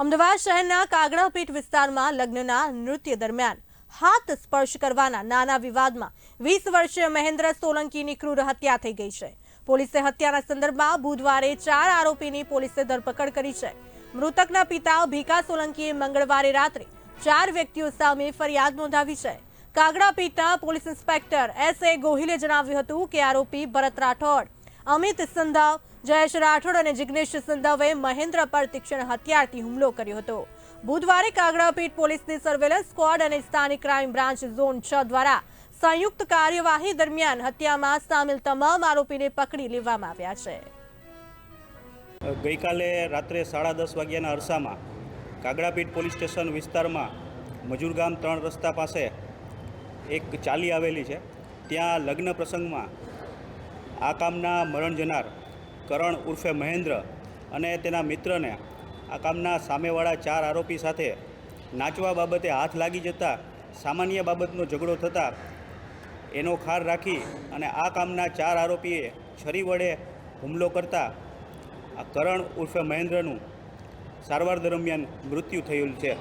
અમદાવાદ શહેરના કાગડાપીઠ વિસ્તારમાં લગ્નના નૃત્ય દરમિયાન હાથ સ્પર્શ કરવાના નાના વિવાદમાં 20 વર્ષીય મહેન્દ્ર સોલંકીની ક્રૂર હત્યા થઈ ગઈ છે। પોલીસે હત્યાના સંદર્ભમાં બુધવારે 4 આરોપીની પોલીસે ધરપકડ કરી છે। મૃતકના પિતા ભીખા સોલંકીએ મંગળવારે રાત્રે 4 વ્યક્તિઓ સામે ફરિયાદ નોંધાવી છે। કાગડાપીઠના પોલીસ ઇન્સ્પેક્ટર S.A. ગોહિલે જણાવ્યું હતું કે આરોપી ભરત રાઠોડ, અમિત સંધાવ, જયેશ રાઠોડ અને જિગ્નેશ સંધાવે મહેન્દ્ર પર તીક્ષ્ણ હથિયારથી હુમલો કર્યો હતો। બુધવારે કાગડાપીઠ પોલીસની સર્વેલન્સ સ્ક્વોડ અને સ્થાનિક ક્રાઇમ બ્રાન્ચ ઝોન 6 દ્વારા સંયુક્ત કાર્યવાહી દરમિયાન હત્યામાં સામેલ તમામ આરોપીને પકડી લેવામાં આવ્યા છે। ગઈકાલે રાત્રે 10:30 વાગ્યાના અરસામાં કાગડાપીઠ પોલીસ સ્ટેશન વિસ્તારમાં મજૂરગામ 3 રસ્તા પાસે એક ચાલી આવેલી છે। ત્યાં લગ્ન પ્રસંગમાં આ કામના મરણ જનાર કરણ ઉર્ફે મહેન્દ્ર અને તેના મિત્રને આ કામના સામેવાળા 4 આરોપી સાથે નાચવા બાબતે હાથ લાગી જતા સામાન્ય બાબતનો ઝઘડો થતાં એનો ખાર રાખી અને આ કામના 4 આરોપીએ છરી વડે હુમલો કરતા આ કરણ ઉર્ફે મહેન્દ્રનું સારવાર દરમિયાન મૃત્યુ થયેલ છે।